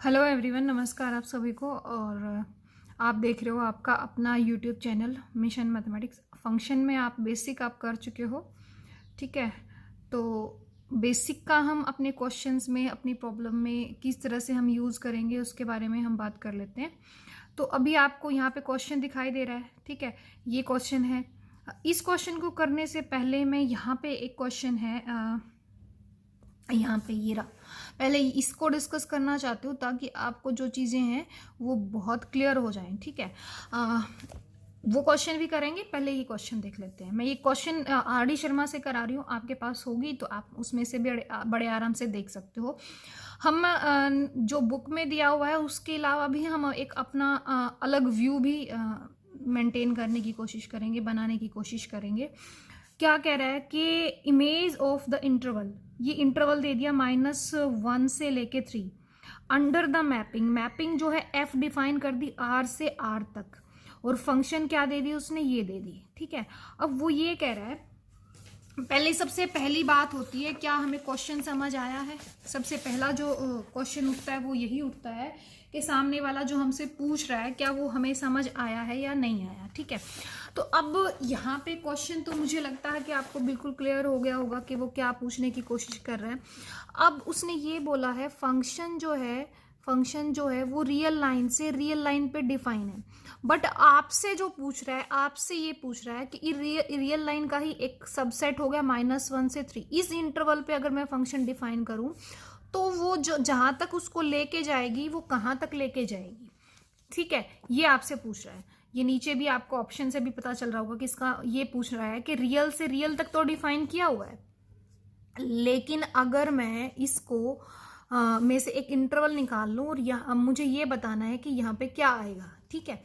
Hello everyone, नमस्कार आप सभी को। और आप देख रहे हो आपका अपना YouTube channel mission mathematics. Function में आप बेसिक आप कर चुके हो, ठीक है। तो बेसिक का हम अपने क्वेश्चंस में, अपनी प्रॉब्लम में किस तरह से हम यूज़ करेंगे उसके बारे में हम बात कर लेते हैं। तो अभी आपको यहाँ पे क्वेश्चन दिखाई दे रहा है, ठीक है। ये क्वेश्चन है। इस क्वेश्चन को करने से पहले मैं यहाँ पे एक क्वेश्चन है, यहाँ पे ये रहा, पहले इसको डिस्कस करना चाहती हूँ ताकि आपको जो चीज़ें हैं वो बहुत क्लियर हो जाएं, ठीक है। वो क्वेश्चन भी करेंगे, पहले ये क्वेश्चन देख लेते हैं। मैं ये क्वेश्चन आर डी शर्मा से करा रही हूँ, आपके पास होगी तो आप उसमें से बड़े आराम से देख सकते हो। हम जो बुक में दिया हुआ है उसके अलावा भी हम एक अपना अलग व्यू भी मेंटेन करने की कोशिश करेंगे, बनाने की कोशिश करेंगे। क्या कह रहा है कि इमेज ऑफ द इंटरवल, ये इंटरवल दे दिया -1 से लेके 3 अंडर द मैपिंग। मैपिंग जो है एफ डिफाइन कर दी आर से आर तक, और फंक्शन क्या दे दी उसने, ये दे दी, ठीक है। अब वो ये कह रहा है, पहले सबसे पहली बात होती है क्या हमें क्वेश्चन समझ आया है। सबसे पहला जो क्वेश्चन उठता है वो यही उठता है कि सामने वाला जो हमसे पूछ रहा है क्या वो हमें समझ आया है या नहीं आया, ठीक है। तो अब यहाँ पे क्वेश्चन तो मुझे लगता है कि आपको बिल्कुल क्लियर हो गया होगा कि वो क्या पूछने की कोशिश कर रहे हैं। अब उसने ये बोला है फंक्शन जो है वो रियल लाइन से रियल लाइन पे डिफाइन है, बट आपसे जो पूछ रहा है, आपसे ये पूछ रहा है कि रियल लाइन का ही एक सबसेट हो गया -1 से 3। इस इंटरवल पे अगर मैं फंक्शन डिफाइन करूं तो वो जो जहां तक उसको लेके जाएगी वो कहां तक लेके जाएगी, ठीक है। ये आपसे पूछ रहा है। ये नीचे भी आपको ऑप्शन से भी पता चल रहा होगा कि इसका ये पूछ रहा है कि रियल से रियल तक तो डिफाइन किया हुआ है, लेकिन अगर मैं इसको में से एक इंटरवल निकाल लूं और यहाँ मुझे ये बताना है कि यहाँ पे क्या आएगा, ठीक है।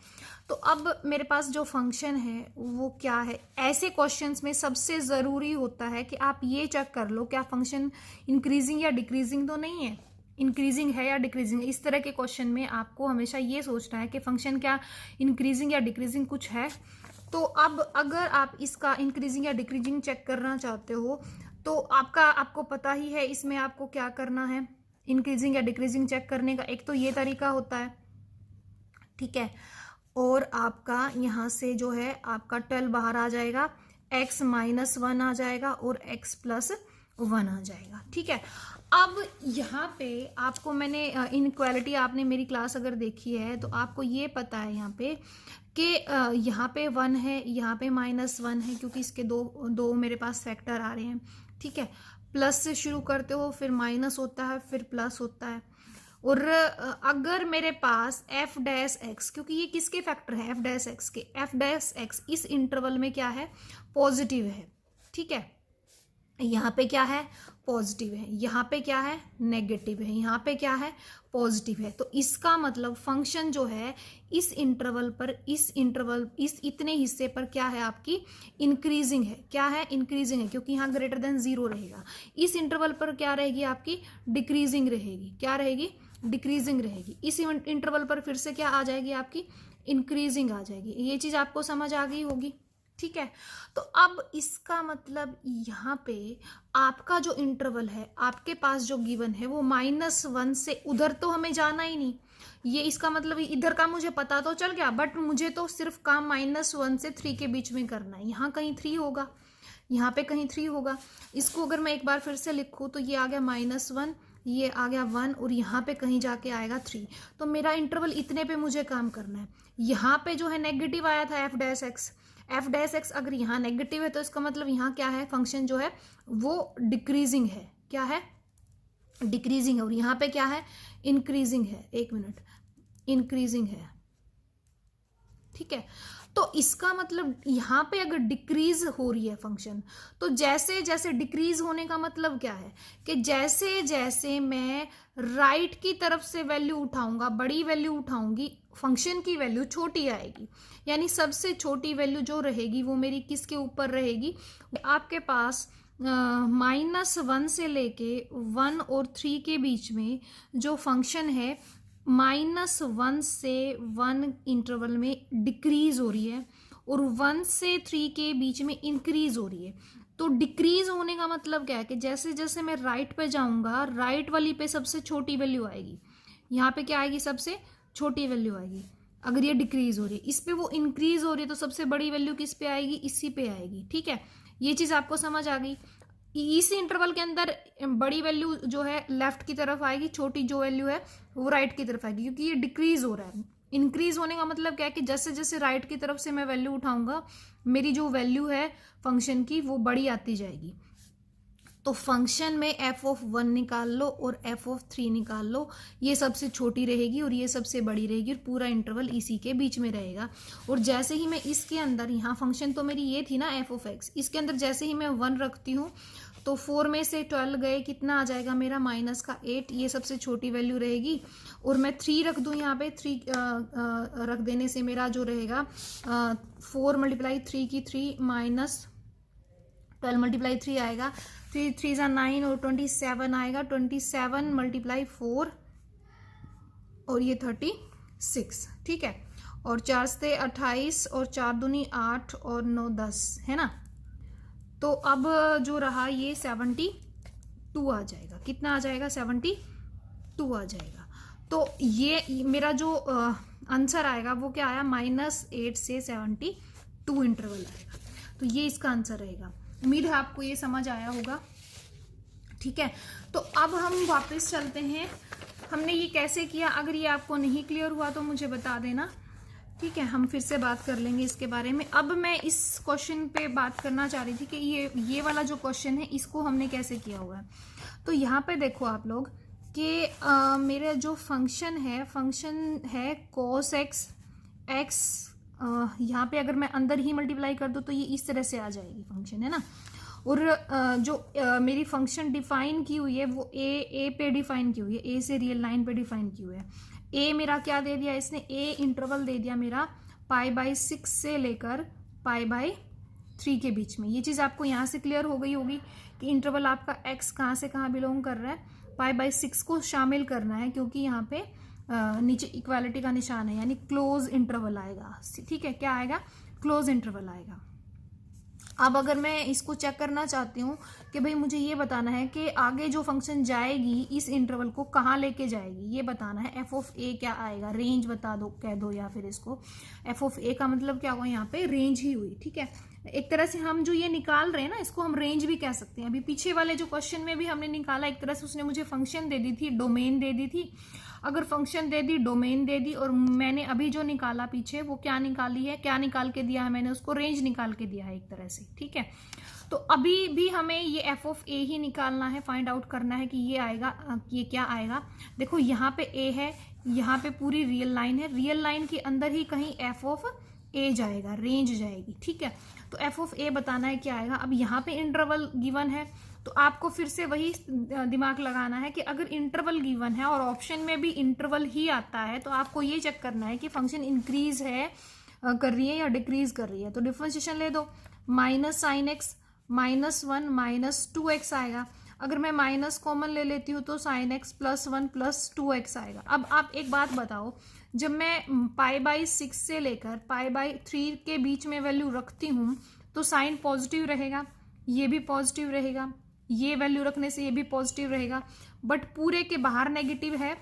तो अब मेरे पास जो फंक्शन है वो क्या है। ऐसे क्वेश्चंस में सबसे ज़रूरी होता है कि आप ये चेक कर लो क्या फंक्शन इंक्रीजिंग या डिक्रीजिंग तो नहीं है, इंक्रीजिंग है या डिक्रीजिंग। इस तरह के क्वेश्चन में आपको हमेशा ये सोचना है कि फंक्शन क्या इंक्रीजिंग या डिक्रीजिंग कुछ है। तो अब अगर आप इसका इंक्रीजिंग या डिक्रीजिंग चेक करना चाहते हो तो आपको पता ही है इसमें आपको क्या करना है। इंक्रीजिंग या डिक्रीजिंग चेक करने का एक तो ये तरीका होता है, ठीक है। और आपका यहाँ से जो है आपका 12 बाहर आ जाएगा, x -1 आ जाएगा और x +1 आ जाएगा, ठीक है। अब यहाँ पे आपको मैंने इनइक्वालिटी, आपने मेरी क्लास अगर देखी है तो आपको ये पता है यहाँ पे कि यहाँ पे 1 है, यहाँ पे -1 है, क्योंकि इसके दो मेरे पास फैक्टर आ रहे हैं, ठीक है। प्लस से शुरू करते हो, फिर माइनस होता है, फिर प्लस होता है। और अगर मेरे पास f'(x), क्योंकि ये किसके फैक्टर है, f'(x) के, f'(x) इस इंटरवल में क्या है, पॉजिटिव है, ठीक है। यहाँ पे क्या है, पॉजिटिव है, यहाँ पे क्या है, नेगेटिव है, यहाँ पे क्या है, पॉजिटिव है। तो इसका मतलब फंक्शन जो है इस इंटरवल पर, इस इतने हिस्से पर क्या है आपकी, इंक्रीजिंग है। क्या है, इंक्रीजिंग है, क्योंकि यहाँ >0 रहेगा। इस इंटरवल पर क्या रहेगी आपकी, डिक्रीजिंग रहेगी। क्या रहेगी, डिक्रीजिंग रहेगी। इस इंटरवल पर फिर से क्या आ जाएगी आपकी, इंक्रीजिंग आ जाएगी। ये चीज आपको समझ आ गई होगी, ठीक है। तो अब इसका मतलब यहाँ पे आपका जो इंटरवल है, आपके पास जो गिवन है वो -1 से, उधर तो हमें जाना ही नहीं। ये इसका मतलब इधर का मुझे पता तो चल गया, बट मुझे तो सिर्फ काम -1 से 3 के बीच में करना है। यहाँ कहीं 3 होगा, यहाँ पे कहीं 3 होगा। इसको अगर मैं एक बार फिर से लिखूँ तो ये आ गया -1, ये आ गया 1, और यहाँ पे कहीं जाके आएगा 3। तो मेरा इंटरवल इतने पे मुझे काम करना है। यहाँ पे जो है नेगेटिव आया था f'(x) अगर यहाँ नेगेटिव है तो इसका मतलब यहाँ क्या है, फंक्शन जो है वो डिक्रीजिंग है। क्या है, डिक्रीजिंग है। और यहाँ पे क्या है, इंक्रीजिंग है। एक मिनट, इंक्रीजिंग है, ठीक है। तो इसका मतलब यहाँ पे अगर डिक्रीज हो रही है फंक्शन, तो जैसे जैसे डिक्रीज होने का मतलब क्या है कि जैसे जैसे मैं राइट की तरफ से वैल्यू उठाऊंगा, बड़ी वैल्यू उठाऊंगी, फंक्शन की वैल्यू छोटी आएगी। यानी सबसे छोटी वैल्यू जो रहेगी वो मेरी किसके ऊपर रहेगी, आपके पास -1 से लेके 1 और 3 के बीच में जो फंक्शन है, -1 से 1 इंटरवल में डिक्रीज हो रही है और 1 से 3 के बीच में इंक्रीज हो रही है। तो डिक्रीज होने का मतलब क्या है कि जैसे जैसे मैं राइट पे जाऊंगा, राइट वाली पे सबसे छोटी वैल्यू आएगी। यहाँ पे क्या आएगी, सबसे छोटी वैल्यू आएगी। अगर ये डिक्रीज हो रही है, इस पे वो इंक्रीज हो रही है, तो सबसे बड़ी वैल्यू किस पे आएगी, इसी पे आएगी। ठीक है, ये चीज आपको समझ आ गई। इस इंटरवल के अंदर बड़ी वैल्यू जो है लेफ्ट की तरफ आएगी, छोटी जो वैल्यू है वो राइट की तरफ आएगी, क्योंकि ये डिक्रीज हो रहा है। इंक्रीज होने का मतलब क्या है कि जैसे जैसे राइट की तरफ से मैं वैल्यू उठाऊंगा, मेरी जो वैल्यू है फंक्शन की वो बड़ी आती जाएगी। तो फंक्शन में f(1) निकाल लो और f(3) निकाल लो, ये सबसे छोटी रहेगी और ये सबसे बड़ी रहेगी, और पूरा इंटरवल इसी के बीच में रहेगा। और जैसे ही मैं इसके अंदर, यहाँ फंक्शन तो मेरी ये थी ना f(x), इसके अंदर जैसे ही मैं 1 रखती हूँ तो 4 में से 12 गए, कितना आ जाएगा मेरा, -8। ये सबसे छोटी वैल्यू रहेगी। और मैं 3 रख दूँ यहाँ पे, 3 रख देने से मेरा जो रहेगा 4 × 3 की 3 -12 × 3 आएगा, 3 3 9 और 27 आएगा, 27 × 4 और ये 36। ठीक है, और 4 से 28 और 4 दूनी 8 और 9 10 है ना। तो अब जो रहा ये 72 आ जाएगा। कितना आ जाएगा, 72 आ जाएगा। तो ये मेरा जो आंसर आएगा वो क्या आया, -8 से 72 इंटरवल आएगा। तो ये इसका आंसर रहेगा। उम्मीद है आपको ये समझ आया होगा। ठीक है, तो अब हम वापस चलते हैं, हमने ये कैसे किया। अगर ये आपको नहीं क्लियर हुआ तो मुझे बता देना। ठीक है, हम फिर से बात कर लेंगे इसके बारे में। अब मैं इस क्वेश्चन पे बात करना चाह रही थी कि ये वाला जो क्वेश्चन है इसको हमने कैसे किया हुआ है। तो यहाँ पे देखो आप लोग कि मेरा जो फंक्शन है cos x, यहाँ पे अगर मैं अंदर ही मल्टीप्लाई कर दूँ तो ये इस तरह से आ जाएगी फंक्शन, है ना। और जो मेरी फंक्शन डिफाइन की हुई है वो ए पे डिफाइन की हुई है, ए से रियल लाइन पे डिफाइन की हुई है। ए मेरा क्या दे दिया इसने, ए इंटरवल दे दिया मेरा π/6 से लेकर π/3 के बीच में। ये चीज़ आपको यहाँ से क्लियर हो गई होगी कि इंटरवल आपका x कहाँ से कहाँ बिलोंग कर रहा है, π/6 को शामिल करना है, क्योंकि यहाँ पे नीचे इक्वालिटी का निशान है, यानी क्लोज इंटरवल आएगा। ठीक है, क्या आएगा, क्लोज इंटरवल आएगा। अब अगर मैं इसको चेक करना चाहती हूँ कि भाई मुझे ये बताना है कि आगे जो फंक्शन जाएगी इस इंटरवल को कहाँ लेके जाएगी, ये बताना है। f(a) क्या आएगा, रेंज बता दो, कह दो, या फिर इसको f(a) का मतलब क्या हुआ, यहाँ पे रेंज ही हुई। ठीक है, एक तरह से हम जो ये निकाल रहे हैं ना, इसको हम रेंज भी कह सकते हैं। अभी पीछे वाले जो क्वेश्चन में भी हमने निकाला, एक तरह से उसने मुझे फंक्शन दे दी थी, डोमेन दे दी थी। अगर फंक्शन दे दी, डोमेन दे दी, और मैंने अभी जो निकाला पीछे वो क्या निकाली है, क्या निकाल के दिया है मैंने उसको, रेंज निकाल के दिया है एक तरह से। ठीक है, तो अभी भी हमें ये f(a) ही निकालना है, फाइंड आउट करना है कि ये आएगा, ये क्या आएगा। देखो यहाँ पे a है, यहाँ पे पूरी रियल लाइन है, रियल लाइन के अंदर ही कहीं f(a) जाएगा, रेंज जाएगी। ठीक है, तो f(a) बताना है क्या आएगा। अब यहाँ पे इंटरवल गिवन है, तो आपको फिर से वही दिमाग लगाना है कि अगर इंटरवल गिवन है और ऑप्शन में भी इंटरवल ही आता है, तो आपको ये चेक करना है कि फंक्शन इंक्रीज है कर रही है या डिक्रीज कर रही है। तो डिफरेंशिएशन ले दो, -sin x -1 -2x आएगा। अगर मैं माइनस कॉमन ले लेती हूँ तो sin x +1 +2x आएगा। अब आप एक बात बताओ, जब मैं π/6 से लेकर π/3 के बीच में वैल्यू रखती हूँ तो साइन पॉजिटिव रहेगा, ये भी पॉजिटिव रहेगा, ये वैल्यू रखने से ये भी पॉजिटिव रहेगा, बट पूरे के बाहर नेगेटिव है।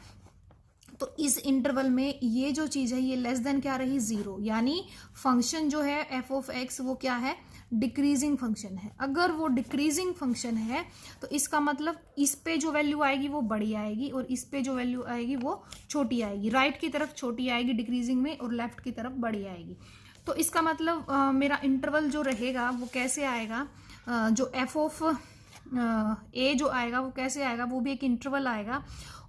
तो इस इंटरवल में ये जो चीज़ है ये लेस देन क्या रही, 0, यानी फंक्शन जो है f(x) वो क्या है, डिक्रीजिंग फंक्शन है। अगर वो डिक्रीजिंग फंक्शन है तो इसका मतलब इस पे जो वैल्यू आएगी वो बड़ी आएगी और इस पे जो वैल्यू आएगी वो छोटी आएगी। राइट की तरफ छोटी आएगी डिक्रीजिंग में और लेफ्ट की तरफ बड़ी आएगी। तो इसका मतलब मेरा इंटरवल जो रहेगा वो कैसे आएगा, जो f(a) जो आएगा वो कैसे आएगा, वो भी एक इंटरवल आएगा।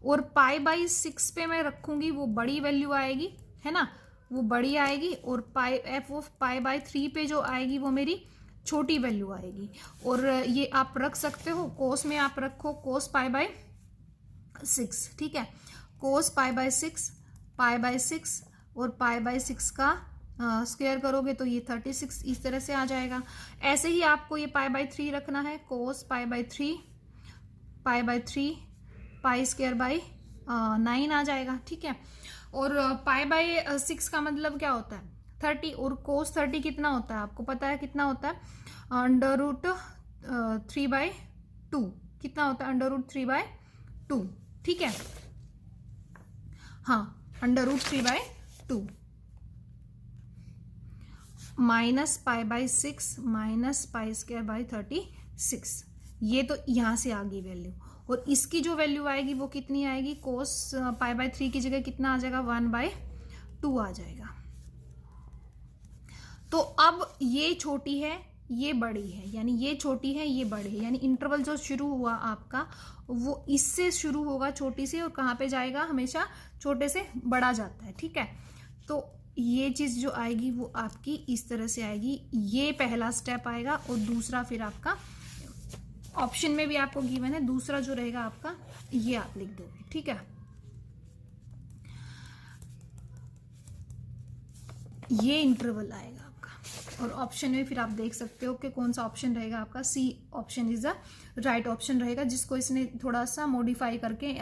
और π/6 पे मैं रखूंगी वो बड़ी वैल्यू आएगी, है ना, वो बड़ी आएगी। और π/3 पे जो आएगी वो मेरी छोटी वैल्यू आएगी। और ये आप रख सकते हो, कोस में आप रखो cos π/6। ठीक है, cos π/6 और π/6 का स्क्वायर करोगे तो ये 36 इस तरह से आ जाएगा। ऐसे ही आपको ये π/3 रखना है, cos π/3 π/9 आ जाएगा। ठीक है, और π/6 का मतलब क्या होता है, 30, और cos 30 कितना होता है आपको पता है, कितना होता है, √3/2। कितना होता है, √3/2। ठीक है, हाँ, √3/2 -π/6 -π²/36, ये तो यहाँ से आ गई वैल्यू। और इसकी जो वैल्यू आएगी वो कितनी आएगी, cos π/3 की जगह कितना आ जाएगा, 1/2 आ जाएगा। तो अब ये छोटी है ये बड़ी है, यानी ये छोटी है ये बड़ी है, यानी इंटरवल जो शुरू हुआ आपका वो इससे शुरू होगा छोटी से, और कहाँ पे जाएगा, हमेशा छोटे से बड़ा जाता है। ठीक है, तो ये चीज जो आएगी वो आपकी इस तरह से आएगी। ये पहला स्टेप आएगा, और दूसरा फिर आपका ऑप्शन में भी आपको गिवन है, दूसरा जो रहेगा आपका ये आप लिख दोगे। ठीक है, ये इंटरवल आएगा आपका। और ऑप्शन में फिर आप देख सकते हो कि कौन सा ऑप्शन रहेगा आपका, C option is the right option रहेगा, जिसको इसने थोड़ा सा मॉडिफाई करके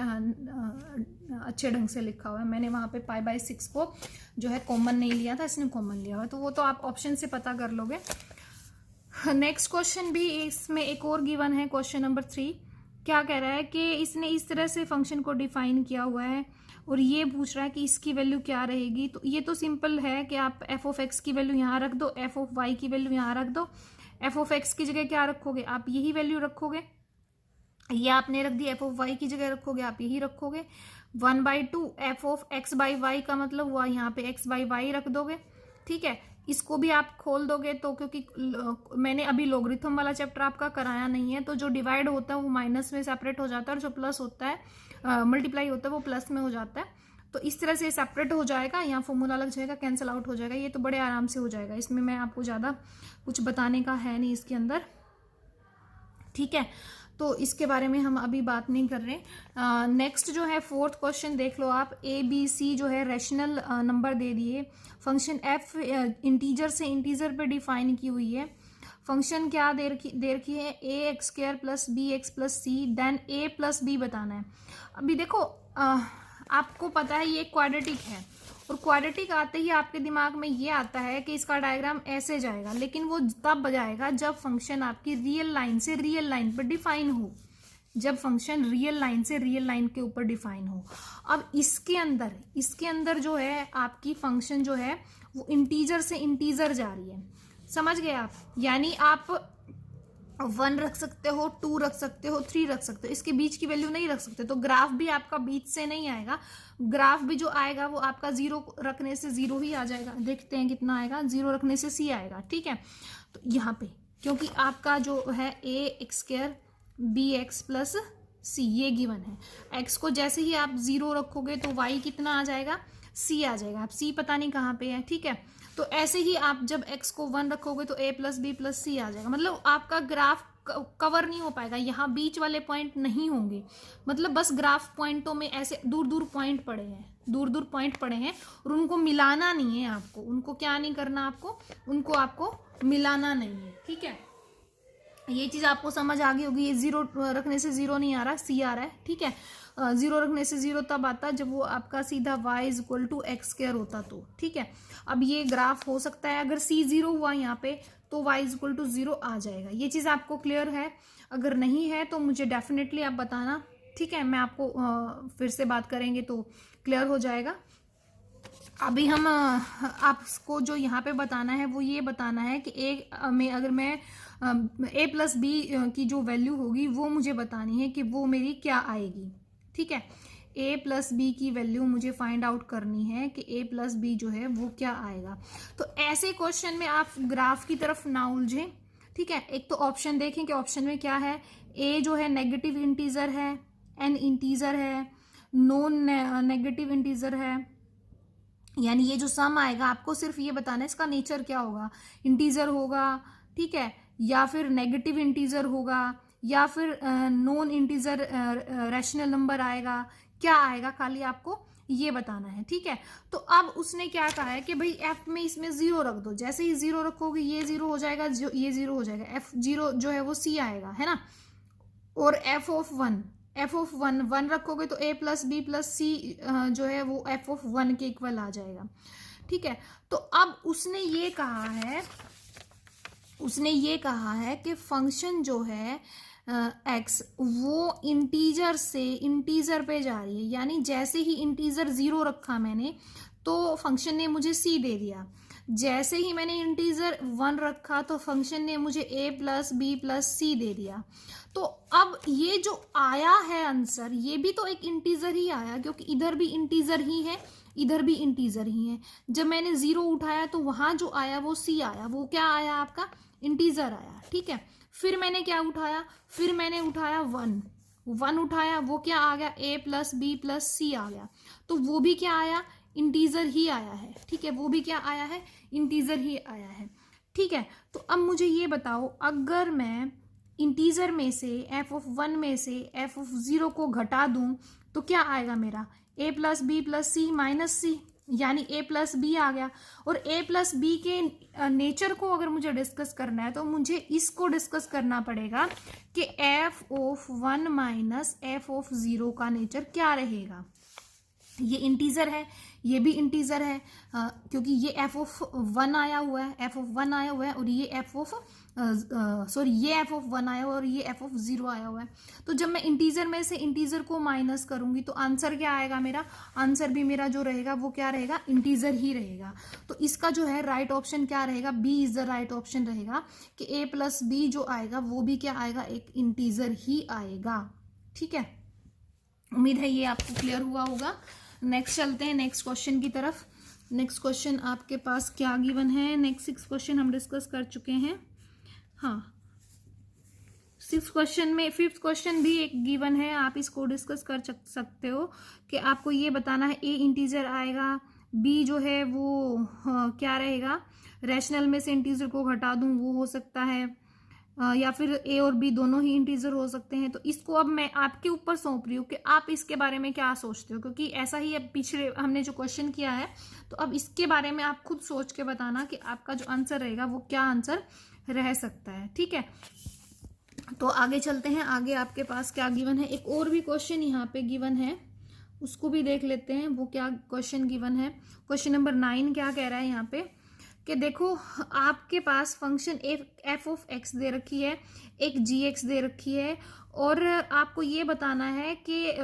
अच्छे ढंग से लिखा हुआ है। मैंने वहां पे π/6 को जो है कॉमन नहीं लिया था, इसने कॉमन लिया हुआ है, तो वो तो आप ऑप्शन से पता कर लोगे। नेक्स्ट क्वेश्चन भी इसमें एक और गिवन है, क्वेश्चन नंबर 3। क्या कह रहा है कि इसने इस तरह से फंक्शन को डिफाइन किया हुआ है, और ये पूछ रहा है कि इसकी वैल्यू क्या रहेगी। तो ये तो सिंपल है कि आप f(x) की वैल्यू यहाँ रख दो, f(y) की वैल्यू यहाँ रख दो। f(x) की जगह क्या रखोगे, आप यही वैल्यू रखोगे, ये आपने रख दी, f(y) की जगह रखोगे आप यही रखोगे। 1/2 f(x/y) का मतलब हुआ यहाँ पे x/y रख दोगे। ठीक है, इसको भी आप खोल दोगे तो, क्योंकि मैंने अभी लॉगरिथम वाला चैप्टर आपका कराया नहीं है, तो जो डिवाइड होता है वो माइनस में सेपरेट हो जाता है, और जो प्लस होता है मल्टीप्लाई होता है वो प्लस में हो जाता है। तो इस तरह से सेपरेट हो जाएगा, यहाँ फॉर्मूला लग जाएगा, कैंसिल आउट हो जाएगा, ये तो बड़े आराम से हो जाएगा। इसमें मैं आपको ज़्यादा कुछ बताने का है नहीं इसके अंदर। ठीक है, तो इसके बारे में हम अभी बात नहीं कर रहे। नेक्स्ट जो है 4th क्वेश्चन देख लो आप। ABC जो है रैशनल नंबर दे दिए, फंक्शन f इंटीजर से इंटीजर पे डिफाइन की हुई है। फंक्शन क्या दे रखी है, ax² + bx + c, then a + b बताना है। अभी देखो आपको पता है ये क्वाड्रेटिक है, और क्वाड्रेटिक आते ही आपके दिमाग में ये आता है कि इसका डायग्राम ऐसे जाएगा, लेकिन वो तब जाएगा जब फंक्शन आपकी रियल लाइन से रियल लाइन पर डिफाइन हो, जब फंक्शन रियल लाइन से रियल लाइन के ऊपर डिफाइन हो। अब इसके अंदर जो है आपकी फंक्शन जो है वो इंटीजर से इंटीजर जा रही है, समझ गए आप, यानी आप 1 रख सकते हो, 2 रख सकते हो, 3 रख सकते हो, इसके बीच की वैल्यू नहीं रख सकते। तो ग्राफ भी आपका बीच से नहीं आएगा, ग्राफ भी जो आएगा वो आपका 0 रखने से 0 ही आ जाएगा। देखते हैं कितना आएगा, 0 रखने से c आएगा। ठीक है, तो यहाँ पे क्योंकि आपका जो है ax² bx + c ये गिवन है, x को जैसे ही आप 0 रखोगे तो y कितना आ जाएगा, c आ जाएगा। आप c पता नहीं कहाँ पे है। ठीक है, तो ऐसे ही आप जब x को 1 रखोगे तो a + b + c आ जाएगा। मतलब आपका ग्राफ कवर नहीं हो पाएगा, यहाँ बीच वाले पॉइंट नहीं होंगे, मतलब बस ग्राफ पॉइंटों में ऐसे दूर दूर पॉइंट पड़े हैं, और उनको मिलाना नहीं है आपको, उनको क्या नहीं करना उनको आपको मिलाना नहीं है। ठीक है, ये चीज आपको समझ आ गई होगी। ये 0 रखने से 0 नहीं आ रहा, c आ रहा है। ठीक है, 0 रखने से 0 तब आता जब वो आपका सीधा y = x² होता तो। ठीक है, अब ये ग्राफ हो सकता है अगर c 0 हुआ यहाँ पे तो y = 0 आ जाएगा। ये चीज आपको क्लियर है, अगर नहीं है तो मुझे डेफिनेटली आप बताना। ठीक है, मैं आपको फिर से बात करेंगे तो क्लियर हो जाएगा। अभी हम आपको जो यहाँ पे बताना है वो ये बताना है कि अगर मैं a + b की जो वैल्यू होगी वो मुझे बतानी है कि वो मेरी क्या आएगी। ठीक है, a + b की वैल्यू मुझे फाइंड आउट करनी है कि a + b जो है वो क्या आएगा। तो ऐसे क्वेश्चन में आप ग्राफ की तरफ ना उलझें। ठीक है, एक तो ऑप्शन देखें कि ऑप्शन में क्या है। a जो है नेगेटिव इंटीजर है, n इंटीजर है, नॉन नेगेटिव इंटीजर है, यानी ये जो सम आएगा आपको सिर्फ ये बताना है इसका नेचर क्या होगा, इंटीजर होगा, ठीक है, या फिर नेगेटिव इंटीजर होगा, या फिर नॉन इंटीजर रैशनल नंबर आएगा, क्या आएगा, खाली आपको ये बताना है। ठीक है, तो अब उसने क्या कहा है कि भाई f में इसमें 0 रख दो, जैसे ही 0 रखोगे ये 0 हो जाएगा, ये 0 हो जाएगा, f0 जो है वो c आएगा, है ना। और f(1) रखोगे तो a + b + c जो है वो f(1) के इक्वल आ जाएगा। ठीक है, तो अब उसने ये कहा है कि फंक्शन जो है एक्स वो इंटीजर से इंटीजर पे जा रही है, यानी जैसे ही इंटीजर 0 रखा मैंने तो फंक्शन ने मुझे c दे दिया, जैसे ही मैंने इंटीजर 1 रखा तो फंक्शन ने मुझे a प्लस बी प्लस सी दे दिया। तो अब ये जो आया है आंसर, ये भी तो एक इंटीजर ही आया, क्योंकि इधर भी इंटीजर ही है, इधर भी इंटीजर ही है। जब मैंने 0 उठाया तो वहां जो आया वो c आया, वो क्या आया आपका इंटीजर आया, ठीक है। फिर मैंने क्या उठाया, फिर मैंने उठाया 1 उठाया, वो क्या आ गया a प्लस बी प्लस सी आ गया, तो वो भी क्या आया इंटीजर ही आया है, ठीक है, वो भी क्या आया है इंटीजर ही आया है, ठीक है। तो अब मुझे ये बताओ, अगर मैं इंटीजर में से f(1) में से f(0) को घटा दूं तो क्या आएगा मेरा a plus B plus C minus C, यानी a प्लस बी आ गया। और a प्लस बी के नेचर को अगर मुझे डिस्कस करना है तो मुझे इसको डिस्कस करना पड़ेगा कि f(1) माइनस f(0) का नेचर क्या रहेगा। ये इंटीजर है, ये भी इंटीजर है, क्योंकि ये f(1) आया हुआ है, f(1) आया हुआ है, और ये ये f(1) आया हुआ है और ये f(0) आया हुआ है। तो जब मैं इंटीजर में से इंटीजर को माइनस करूंगी तो आंसर क्या आएगा मेरा, आंसर भी मेरा जो रहेगा वो क्या रहेगा इंटीजर ही रहेगा। तो इसका जो है राइट ऑप्शन क्या रहेगा, B is the right option रहेगा कि a प्लस बी जो आएगा वो भी क्या आएगा एक इंटीजर ही आएगा, ठीक है। उम्मीद है ये आपको क्लियर हुआ होगा। नेक्स्ट चलते हैं नेक्स्ट क्वेश्चन की तरफ। नेक्स्ट क्वेश्चन आपके पास क्या गिवन है, नेक्स्ट 6 क्वेश्चन हम डिस्कस कर चुके हैं। हाँ, 6 क्वेश्चन में 5th क्वेश्चन भी एक गिवन है, आप इसको डिस्कस कर सकते हो कि आपको ये बताना है a इंटीजर आएगा, b जो है वो क्या रहेगा, रैशनल में से इंटीजर को घटा दूं वो हो सकता है, या फिर a और b दोनों ही इंटीजर हो सकते हैं। तो इसको अब मैं आपके ऊपर सौंप रही हूँ कि आप इसके बारे में क्या सोचते हो, क्योंकि ऐसा ही अब पिछले हमने जो क्वेश्चन किया है, तो अब इसके बारे में आप खुद सोच के बताना कि आपका जो आंसर रहेगा वो क्या आंसर रह सकता है, ठीक है। तो आगे चलते हैं, आगे आपके पास क्या गिवन है, एक और भी क्वेश्चन यहाँ पे गिवन है, उसको भी देख लेते हैं वो क्या क्वेश्चन गिवन है। क्वेश्चन नंबर 9 क्या कह रहा है यहाँ पे कि देखो आपके पास फंक्शन f(x) दे रखी है, एक g(x) दे रखी है, और आपको ये बताना है कि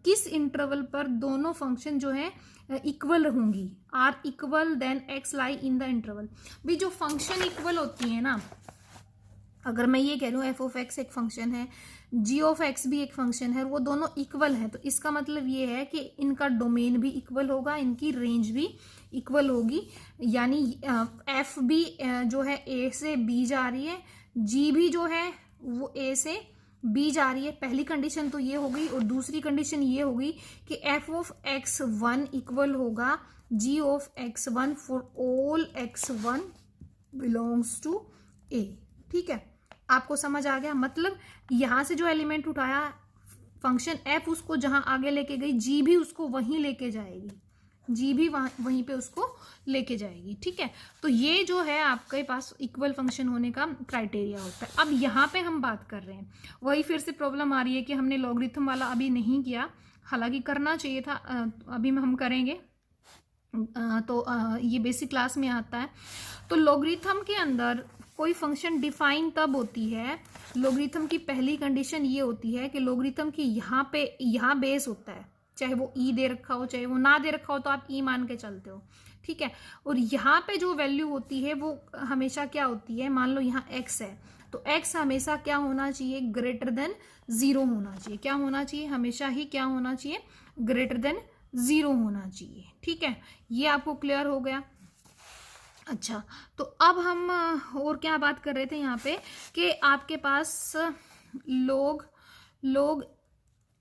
किस इंटरवल पर दोनों फंक्शन जो है इक्वल होंगी, are equal then x lie in the interval. भी जो फंक्शन इक्वल होती है ना, अगर मैं ये कह लूँ f(x) एक फंक्शन है, g(x) भी एक फंक्शन है, वो दोनों इक्वल है, तो इसका मतलब ये है कि इनका डोमेन भी इक्वल होगा, इनकी रेंज भी इक्वल होगी, यानी f भी जो है a से b जा रही है, g भी जो है वो a से b जा रही है। पहली कंडीशन तो ये हो गई, और दूसरी कंडीशन ये होगी कि f(x1) इक्वल होगा g(x1) for all x1 belongs to a, ठीक है। आपको समझ आ गया, मतलब यहां से जो एलिमेंट उठाया फंक्शन f उसको जहां आगे लेके गई, g भी उसको वहीं लेके जाएगी, g भी वहीं पे उसको लेके जाएगी, ठीक है। तो ये जो है आपके पास इक्वल फंक्शन होने का क्राइटेरिया होता है। अब यहाँ पे हम बात कर रहे हैं, वही फिर से प्रॉब्लम आ रही है कि हमने लॉगरिथम वाला अभी नहीं किया, हालांकि करना चाहिए था, अभी हम करेंगे। तो ये बेसिक क्लास में आता है। तो लॉगरिथम के अंदर कोई फंक्शन डिफाइन तब होती है, लॉगरिथम की पहली कंडीशन ये होती है कि लॉगरिथम की यहाँ बेस होता है, चाहे वो ई दे रखा हो चाहे वो ना दे रखा हो, तो आप ई मान के चलते हो, ठीक है। और यहाँ पे जो वैल्यू होती है वो हमेशा क्या होती है, मान लो यहाँ x है, तो x हमेशा क्या होना चाहिए, ग्रेटर देन 0 होना चाहिए। क्या होना चाहिए, हमेशा ही क्या होना चाहिए, ग्रेटर देन 0 होना चाहिए, ठीक है। ये आपको क्लियर हो गया। अच्छा, तो अब हम और क्या बात कर रहे थे यहाँ पे कि आपके पास log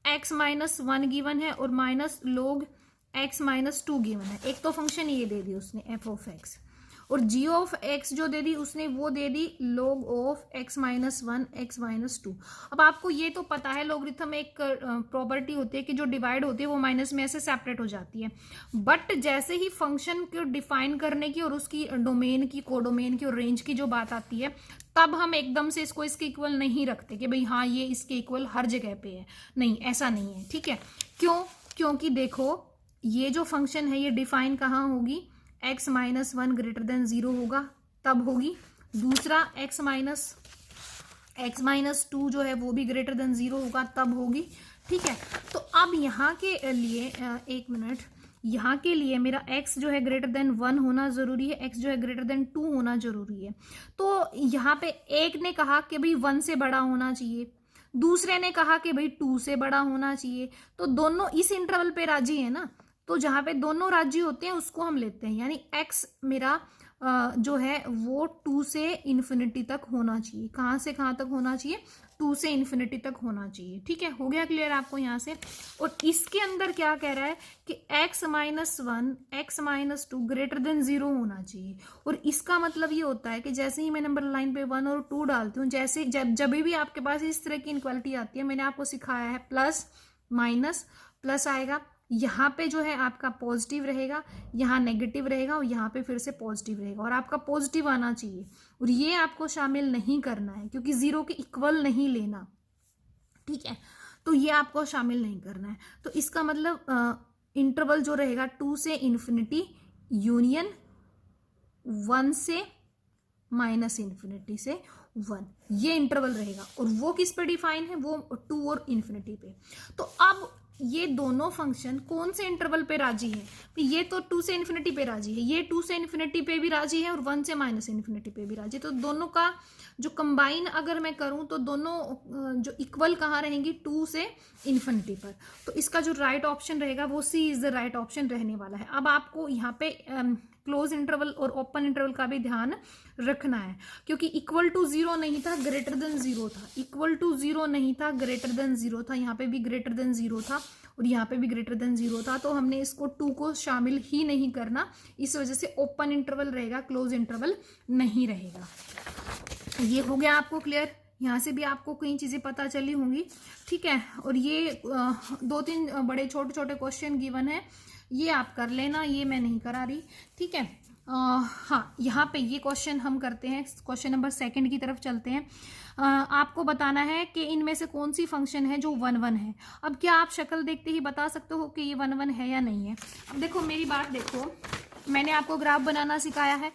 x-1 गिवन है और माइनस log x-2 गिवन है। एक तो फंक्शन ये दे दी उसने f(x), और g(x) जो दे दी उसने वो दे दी log of x-1 x-2। अब आपको ये तो पता है लॉगरिथम एक प्रॉपर्टी होती है कि जो डिवाइड होती है वो माइनस में ऐसे सेपरेट हो जाती है, बट जैसे ही फंक्शन को डिफाइन करने की और उसकी डोमेन की, कोडोमेन की और रेंज की जो बात आती है, तब हम एकदम से इसको इसके इक्वल नहीं रखते कि भाई हाँ ये इसके इक्वल हर जगह पे है, नहीं, ऐसा नहीं है, ठीक है। क्यों, क्योंकि देखो ये जो फंक्शन है ये डिफाइन कहाँ होगी, x-1 ग्रेटर देन 0 होगा तब होगी। दूसरा x-1 x माइनस 2 जो है वो भी ग्रेटर देन 0 होगा तब होगी। ठीक है, तो अब यहाँ के लिए एक मिनट, यहाँ के लिए मेरा x जो है ग्रेटर देन 1 होना जरूरी है, x जो है ग्रेटर देन 2 होना जरूरी है। तो यहाँ पे एक ने कहा कि भाई 1 से बड़ा होना चाहिए, दूसरे ने कहा कि भाई 2 से बड़ा होना चाहिए, तो दोनों इस इंटरवल पे राजी है ना। तो जहां पे दोनों राजी होते हैं उसको हम लेते हैं, यानी x मेरा जो है वो 2 से इन्फिनिटी तक होना चाहिए। कहाँ से कहाँ तक होना चाहिए? 2 से इन्फिनिटी तक होना चाहिए। ठीक है, हो गया क्लियर आपको यहाँ से। और इसके अंदर क्या कह रहा है कि x minus 1 x minus 2 greater than 0 होना चाहिए। और इसका मतलब ये होता है कि जैसे ही मैं नंबर लाइन पे 1 और 2 डालती हूँ, जैसे जब भी आपके पास इस तरह की इनक्वालिटी आती है, मैंने आपको सिखाया है प्लस माइनस प्लस आएगा, यहाँ पे जो है आपका पॉजिटिव रहेगा, यहाँ नेगेटिव रहेगा और यहाँ पे फिर से पॉजिटिव रहेगा, और आपका पॉजिटिव आना चाहिए। और ये आपको शामिल नहीं करना है क्योंकि 0 के इक्वल नहीं लेना। ठीक है, तो ये आपको शामिल नहीं करना है। तो इसका मतलब इंटरवल जो रहेगा 2 से इन्फिनिटी यूनियन 1 से माइनस इन्फिनिटी से 1, ये इंटरवल रहेगा। और वो किस पे डिफाइन है? वो 2 और इन्फिनिटी पे। तो अब ये दोनों फंक्शन कौन से इंटरवल पे राजी है? ये तो 2 से इन्फिनिटी पे राजी है, ये 2 से इन्फिनिटी पे भी राजी है और 1 से माइनस इन्फिनिटी पे भी राजी है। तो दोनों का जो कंबाइन अगर मैं करूं तो दोनों जो इक्वल कहाँ रहेंगी? 2 से इन्फिनिटी पर। तो इसका जो राइट ऑप्शन रहेगा वो सी इज द राइट ऑप्शन रहने वाला है। अब आपको यहाँ पे क्लोज इंटरवल और ओपन इंटरवल का भी ध्यान रखना है, क्योंकि इक्वल टू 0 नहीं था, ग्रेटर देन 0 था। इक्वल टू 0 नहीं था, ग्रेटर देन 0 था। यहाँ पे भी ग्रेटर देन 0 था और यहाँ पे भी ग्रेटर देन 0 था। तो हमने इसको 2 को शामिल ही नहीं करना, इस वजह से ओपन इंटरवल रहेगा, क्लोज इंटरवल नहीं रहेगा। ये हो गया आपको क्लियर? यहाँ से भी आपको कई चीजें पता चली होंगी। ठीक है, और ये 2-3 बड़े छोटे छोटे क्वेश्चन गिवन है, ये आप कर लेना, ये मैं नहीं करा रही। ठीक है, हाँ, यहाँ पे ये क्वेश्चन हम करते हैं। क्वेश्चन नंबर 2 की तरफ चलते हैं। आपको बताना है कि इनमें से कौन सी फंक्शन है जो 1-1 है। अब क्या आप शक्ल देखते ही बता सकते हो कि ये 1-1 है या नहीं है? अब देखो, मेरी बात देखो, मैंने आपको ग्राफ बनाना सिखाया है।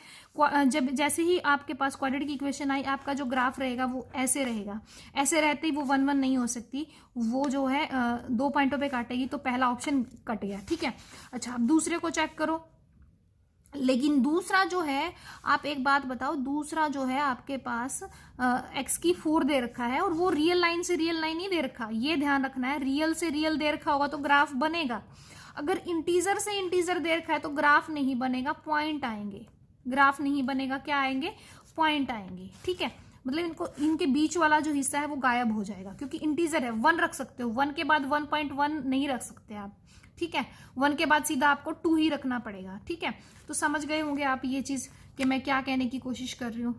जब जैसे ही आपके पास क्वाड्रेटिक इक्वेशन आई, आपका जो ग्राफ रहेगा वो ऐसे रहेगा। ऐसे रहते ही वो 1-1 नहीं हो सकती, वो जो है 2 पॉइंटों पे काटेगी। तो पहला ऑप्शन कट गया। ठीक है, अच्छा, अब दूसरे को चेक करो। लेकिन दूसरा जो है, आप एक बात बताओ, दूसरा जो है आपके पास x की 4 दे रखा है और वो रियल लाइन से रियल लाइन नहीं दे रखा। ये ध्यान रखना है, रियल से रियल दे रखा होगा तो ग्राफ बनेगा। अगर इंटीजर से इंटीजर दे रखा है तो ग्राफ नहीं बनेगा, पॉइंट आएंगे। ग्राफ नहीं बनेगा, क्या आएंगे? पॉइंट आएंगे। ठीक है, मतलब इनको, इनके बीच वाला जो हिस्सा है वो गायब हो जाएगा, क्योंकि इंटीजर है। 1 रख सकते हो, 1 के बाद 1.1 नहीं रख सकते आप। ठीक है, 1 के बाद सीधा आपको 2 ही रखना पड़ेगा। ठीक है, तो समझ गए होंगे आप ये चीज कि मैं क्या कहने की कोशिश कर रही हूँ।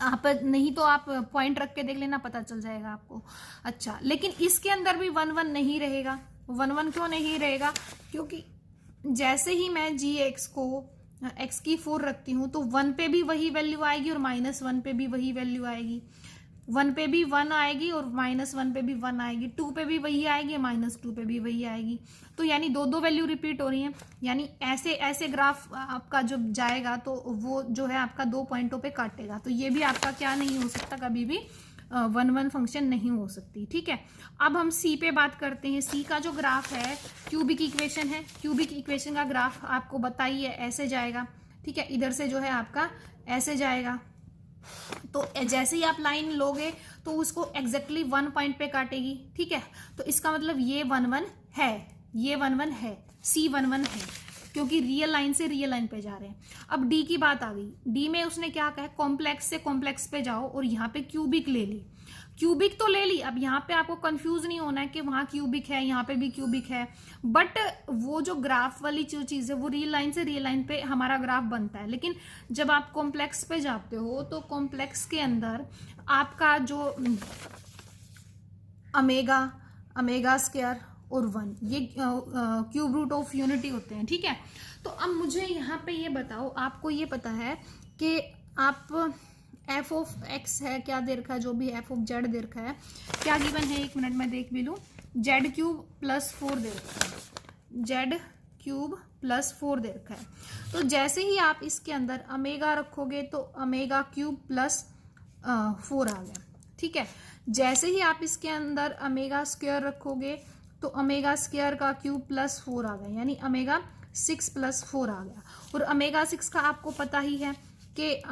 आप नहीं तो आप पॉइंट रख के देख लेना, पता चल जाएगा आपको। अच्छा, लेकिन इसके अंदर भी 1-1 नहीं रहेगा। 1-1 क्यों नहीं रहेगा? क्योंकि जैसे ही मैं gx को x की 4 रखती हूँ तो 1 पे भी वही वैल्यू आएगी और -1 पे भी वही वैल्यू आएगी। 1 पे भी 1 आएगी और -1 पे भी 1 आएगी। 2 पे भी वही आएगी, -2 पे भी वही आएगी। तो यानी 2 वैल्यू रिपीट हो रही हैं। यानी ऐसे ऐसे ग्राफ आपका जब जाएगा तो वो जो है आपका 2 पॉइंटों पे काटेगा। तो ये भी आपका क्या नहीं हो सकता, कभी भी 1-1 फंक्शन नहीं हो सकती। ठीक है, अब हम सी पे बात करते हैं। सी का जो ग्राफ है, क्यूबिक इक्वेशन है। क्यूबिक इक्वेशन का ग्राफ आपको बताइए ऐसे जाएगा। ठीक है, इधर से जो है आपका ऐसे जाएगा। तो जैसे ही आप लाइन लोगे तो उसको एग्जैक्टली 1 पॉइंट पे काटेगी। ठीक है, तो इसका मतलब ये 1-1 है, ये 1-1 है, सी 1-1 है, क्योंकि रियल लाइन से रियल लाइन पे जा रहे हैं। अब डी की बात आ गई। डी में उसने क्या कहा? कॉम्प्लेक्स से कॉम्प्लेक्स पे जाओ और यहाँ पे क्यूबिक ले ली। क्यूबिक तो ले ली। अब यहाँ पे आपको कंफ्यूज नहीं होना है कि वहां क्यूबिक है, यहाँ पे भी क्यूबिक है। बट वो जो ग्राफ वाली जो चीज है वो रियल लाइन से रियल लाइन पे हमारा ग्राफ बनता है। लेकिन जब आप कॉम्प्लेक्स पे जाते हो तो कॉम्प्लेक्स के अंदर आपका जो ओमेगा स्क्वायर और 1 ये क्यूब रूट ऑफ यूनिटी होते हैं। ठीक है, तो अब मुझे यहाँ पे ये बताओ, आपको ये पता है कि आप एफ ऑफ एक्स है, क्या दे रखा है, जो भी एफ ऑफ जेड दे रखा है, क्या गिवन है? 1 मिनट में देख भी लूँ। जेड क्यूब प्लस 4 दे रखा है, जेड क्यूब प्लस 4 दे रखा है। तो जैसे ही आप इसके अंदर ओमेगा रखोगे तो ओमेगा क्यूब प्लस 4 आ गया। ठीक है। जैसे ही आप इसके अंदर ओमेगा स्क्वायर रखोगे तो ओमेगा स्क्वायर का क्यूब प्लस 4 आ गया, यानी ओमेगा 6 प्लस 4 आ गया। और ओमेगा 6 का आपको पता ही है कि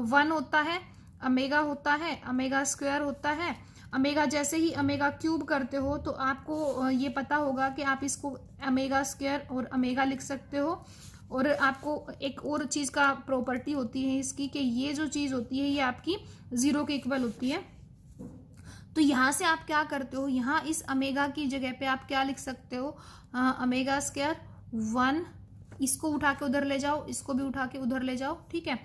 1 होता है, ओमेगा होता है, ओमेगा स्क्वायर होता है। ओमेगा जैसे ही ओमेगा क्यूब करते हो तो आपको ये पता होगा कि आप इसको ओमेगा स्क्वायर और ओमेगा लिख सकते हो। और आपको एक और चीज़ का प्रॉपर्टी होती है इसकी कि ये जो चीज़ होती है ये आपकी 0 के इक्वल होती है। तो यहाँ से आप क्या करते हो, यहाँ इस ओमेगा की जगह पे आप क्या लिख सकते हो, ओमेगा स्क्वायर 1, इसको उठा के उधर ले जाओ, इसको भी उठा के उधर ले जाओ, ठीक है।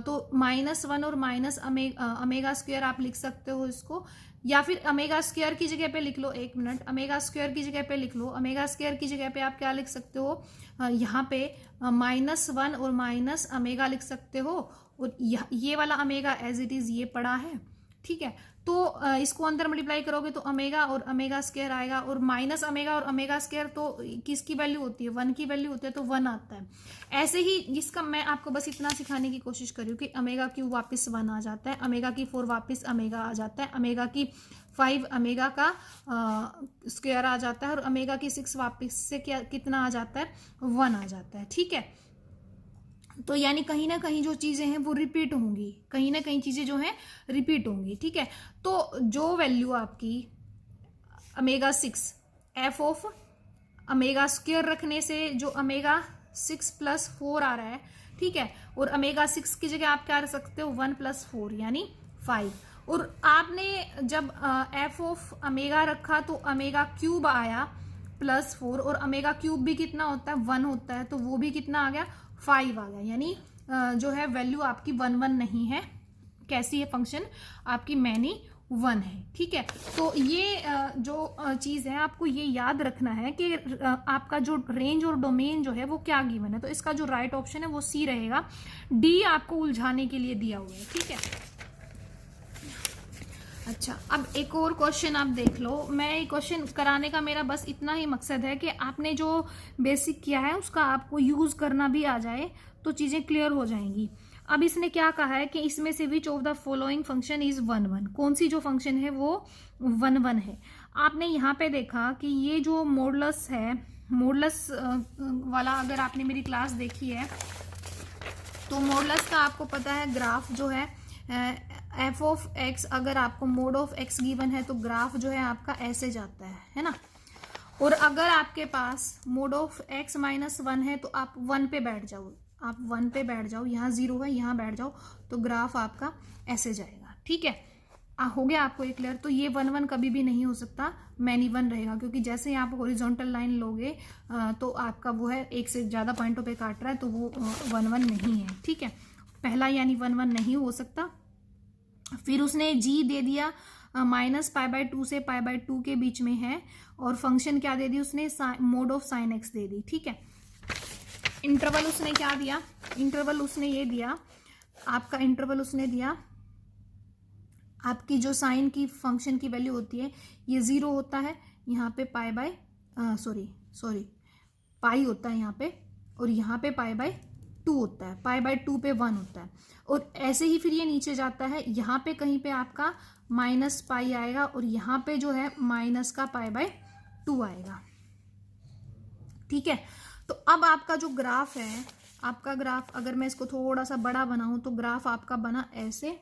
तो -1 और माइनस ओमेगा स्क्वायर आप लिख सकते हो इसको, या फिर ओमेगा स्क्वायर की जगह पे लिख लो, 1 मिनट, ओमेगा स्क्वायर की जगह पे लिख लो। ओमेगा स्क्वायर की जगह पे आप क्या लिख सकते हो, यहाँ पे -1 और माइनस ओमेगा लिख सकते हो। और ये वाला ओमेगा एज इट इज ये पड़ा है, ठीक है। तो इसको अंदर मल्टीप्लाई करोगे तो ओमेगा और ओमेगा स्क्वायर आएगा, और माइनस ओमेगा और ओमेगा स्क्वायर तो किसकी वैल्यू होती है, 1 की वैल्यू होती है, तो 1 आता है। ऐसे ही जिसका मैं आपको बस इतना सिखाने की कोशिश कर रही हूँ कि ओमेगा क्यूब वापस 1 आ जाता है, ओमेगा की 4 वापस ओमेगा आ जाता है, ओमेगा की 5 ओमेगा का स्क्वायर आ जाता है, और ओमेगा की 6 वापस से क्या कितना आ जाता है, 1 आ जाता है, ठीक है। तो यानी कहीं ना कहीं जो चीज़ें हैं वो रिपीट होंगी, कहीं ना कहीं चीज़ें जो हैं रिपीट होंगी, ठीक है। तो जो वैल्यू आपकी omega 6 F of omega square रखने से जो ओमेगा 6 प्लस 4 आ रहा है, ठीक है, और ओमेगा 6 की जगह आप क्या रख सकते हो, 1 प्लस 4 यानी 5। और आपने जब एफ ऑफ ओमेगा रखा तो ओमेगा क्यूब आया +4, और ओमेगा क्यूब भी कितना होता है, 1 होता है, तो वो भी कितना आ गया, 5 आ गया। यानी जो है वैल्यू आपकी 1 नहीं है, कैसी है फंक्शन आपकी मैनी 1 है, ठीक है। तो ये जो चीज़ है आपको ये याद रखना है कि आपका जो रेंज और डोमेन जो है वो क्या गिवन है। तो इसका जो राइट ऑप्शन है वो सी रहेगा, डी आपको उलझाने के लिए दिया हुआ है, ठीक है। अच्छा, अब एक और क्वेश्चन आप देख लो। मैं ये क्वेश्चन कराने का मेरा बस इतना ही मकसद है कि आपने जो बेसिक किया है उसका आपको यूज करना भी आ जाए तो चीजें क्लियर हो जाएंगी। अब इसने क्या कहा है कि इसमें से which of the following function is 1 1, कौन सी जो फंक्शन है वो 1 1 है। आपने यहाँ पे देखा कि ये जो मॉडुलस है, मॉडुलस वाला अगर आपने मेरी क्लास देखी है तो मॉडुलस का आपको पता है ग्राफ जो है एफ ऑफ एक्स, अगर आपको मोड ऑफ एक्स गिवन है तो ग्राफ जो है आपका ऐसे जाता है ना। और अगर आपके पास मोड ऑफ एक्स -1 है तो आप 1 पे बैठ जाओ, आप 1 पे बैठ जाओ, यहाँ 0 है यहाँ बैठ जाओ, तो ग्राफ आपका ऐसे जाएगा, ठीक है। हो गया आपको ये क्लियर। तो ये 1 1 कभी भी नहीं हो सकता, मैनी 1 रहेगा, क्योंकि जैसे ही आप हॉरिजॉन्टल लाइन लोगे तो आपका वो है एक से ज़्यादा पॉइंटों पे काट रहा है, तो वो 1 1 नहीं है, ठीक है। पहला यानी 1 1 नहीं हो सकता। फिर उसने जी दे दिया -π/2 से π/2 के बीच में है, और फंक्शन क्या दे दी उसने, मोड ऑफ साइन एक्स दे दी, ठीक है। इंटरवल उसने क्या दिया, इंटरवल उसने ये दिया आपका, इंटरवल उसने दिया आपकी जो साइन की फंक्शन की वैल्यू होती है ये 0 होता है, यहाँ पे पाई होता है यहाँ पे, और यहाँ पे π/2 होता है, π/2 पे 1 होता है। और ऐसे ही फिर ये नीचे जाता है, यहाँ पे कहीं पे आपका -π आएगा, और यहाँ पे जो है माइनस का π/2 आएगा, ठीक है। तो अब आपका जो ग्राफ है, आपका ग्राफ अगर मैं इसको थोड़ा सा बड़ा बनाऊं तो ग्राफ आपका बना ऐसे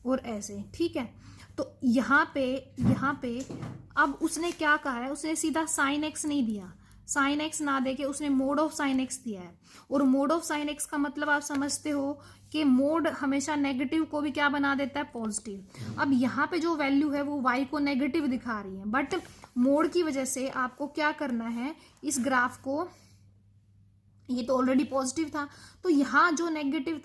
और ऐसे, ठीक है। तो यहाँ पे अब उसने क्या कहा है, उसने सीधा साइन एक्स नहीं दिया, साइन एक्स ना देके उसने मोड ऑफ साइन एक्स दिया है। और मोड ऑफ साइन एक्स का मतलब आप समझते हो कि मोड हमेशा नेगेटिव को भी क्या बना देता है, पॉजिटिव। अब यहाँ पे जो वैल्यू है वो y को नेगेटिव दिखा रही है, बट मोड की वजह से आपको क्या करना है, इस ग्राफ को, ये तो ऑलरेडी पॉजिटिव था, तो यहाँ जो नेगेटिव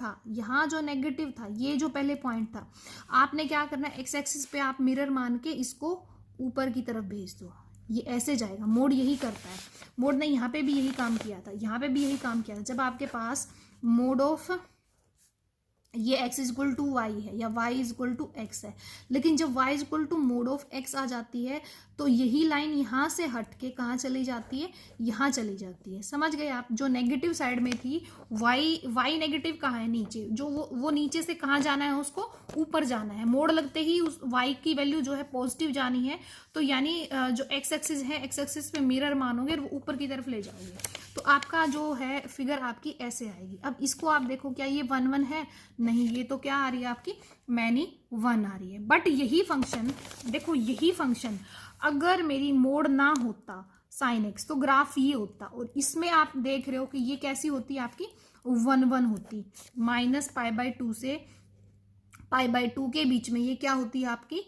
था, ये जो पहले पॉइंट था, आपने क्या करना है, एक्स एक्सिस पे आप मिरर मान के इसको ऊपर की तरफ भेज दो, ये ऐसे जाएगा। मोड यही करता है, मोड ने यहाँ पे भी यही काम किया था, यहाँ पे भी यही काम किया था। जब आपके पास मोड ऑफ ये x is equal to Y है या y is equal to x है, लेकिन जब y is equal to mod of x आ जाती है तो यही लाइन यहाँ से हट के कहाँ चली जाती है, यहाँ चली जाती है। समझ गए आप? जो नेगेटिव साइड में थी y नेगेटिव कहाँ है, नीचे, जो वो नीचे से कहाँ जाना है, उसको ऊपर जाना है। मोड़ लगते ही उस y की वैल्यू जो है पॉजिटिव जानी है, तो यानी जो x एक्सिस है, x एक्सिस पे मिरर मानोगे वो ऊपर की तरफ ले जाओगे, तो आपका जो है फिगर आपकी ऐसे आएगी। अब इसको आप देखो, क्या ये 1 1 है? नहीं, ये तो क्या आ रही है आपकी, मैनी 1 आ रही है। बट यही फंक्शन देखो, यही फंक्शन अगर मेरी मोड ना होता साइन एक्स तो ग्राफ ये होता, और इसमें आप देख रहे हो कि ये कैसी होती है आपकी 1 1 होती, -π/2 से π/2 के बीच में ये क्या होती है आपकी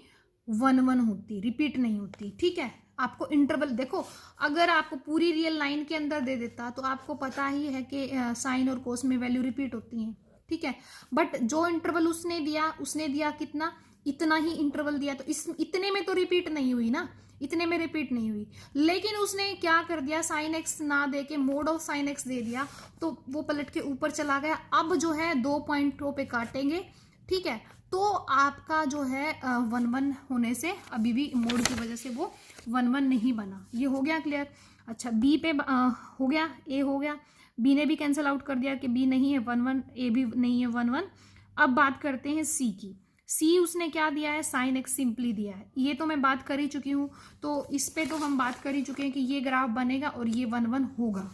1 1 होती, रिपीट नहीं होती। ठीक है, आपको इंटरवल देखो, अगर आपको पूरी रियल लाइन के अंदर दे देता तो आपको पता ही है कि साइन और कोस में वैल्यू रिपीट होती है। ठीक है, बट जो इंटरवल उसने दिया कितना, इतना ही इंटरवल दिया, तो इस इतने में तो रिपीट नहीं हुई ना, इतने में रिपीट नहीं हुई। लेकिन उसने क्या कर दिया, साइन एक्स ना दे के मोड ऑफ साइन एक्स दे दिया, तो वो पलट के ऊपर चला गया। अब जो है 2 पॉइंटों पे काटेंगे, ठीक है, तो आपका जो है 1 1 होने से अभी भी मोड की वजह से वो 1 1 नहीं बना। ये हो गया क्लियर? अच्छा, बी पे हो गया, ए हो गया, बी ने भी कैंसिल आउट कर दिया कि बी नहीं है 1 1, ए भी नहीं है 1 1। अब बात करते हैं सी की। सी उसने क्या दिया है, साइन एक्स सिंपली दिया है, ये तो मैं बात कर ही चुकी हूँ, तो इस पे तो हम बात कर ही चुके हैं कि ये ग्राफ बनेगा और ये 1 1 होगा,